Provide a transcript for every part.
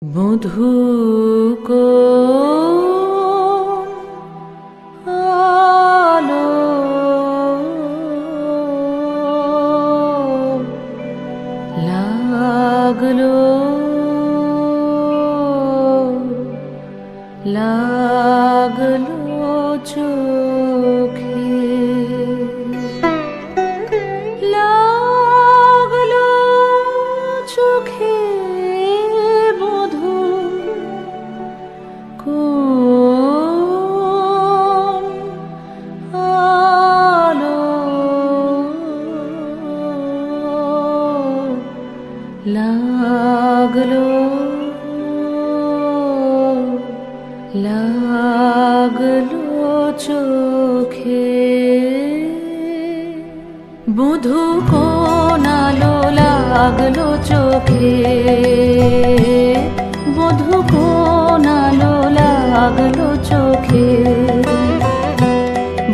মধু কোন আলো লাগলো লাগলো চোখে লাগলো চোখে মধু কোন আলো লাগলো লাগলো চোখে মধু কোন আলো লাগলো চোখে মধু কোন আলো লাগলো চোখে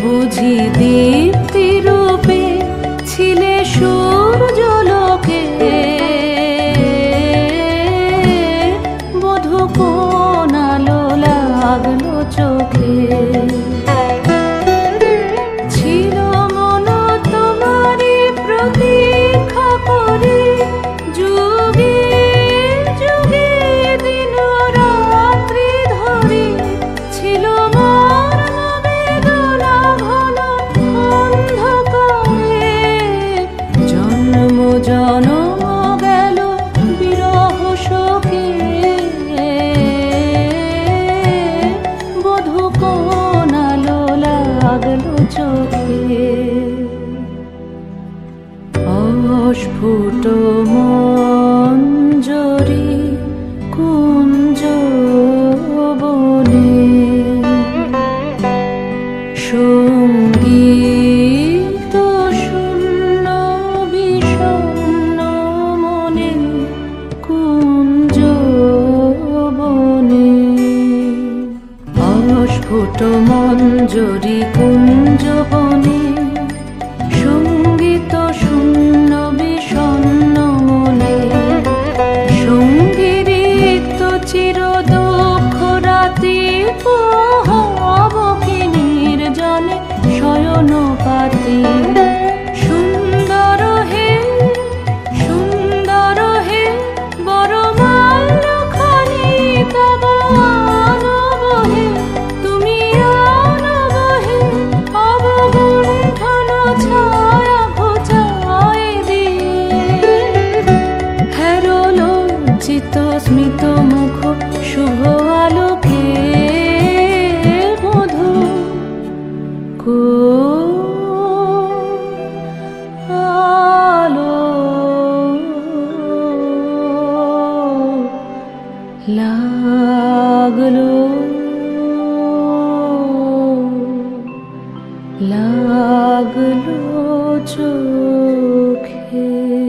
বুঝি দীপ্তি রূপে ছিলে সূর্যলোকে মধু কোন আলো লাগলো চোখে ছিল মন তোমারই প্রতীক্ষা করে যুগে যুগে দিন রাত্রি ধরে ছিল মন বেদনা ঘন অন্ধকারে জন্ম জনম গেল বিরহ শোকে বধূ কোন আলো লাগলো চোখে অস্ফুট মঞ্জরি কুঞ্জ বনে সঙ্গীত শূন্য বিষণ্ণ মনে কুঞ্জ বনে অস্ফুট মঞ্জরি কুঞ্জ বনে সঙ্গীত শূন্য বিষণ্ণ মনে সঙ্গীত চির দুঃখ রাতি পোহাবকি নির্জনে শয়ন পাতি সুন্দর হে বড় মাল্যখানি তব আনবহে তুমি আনবহে অবগুণ্ঠন ছায়া ঘোচায় দিয়ে হেরল চিত স্মিত মুখ শুভ আলোকে মধু আলো লাগলো লাগলো চোখে।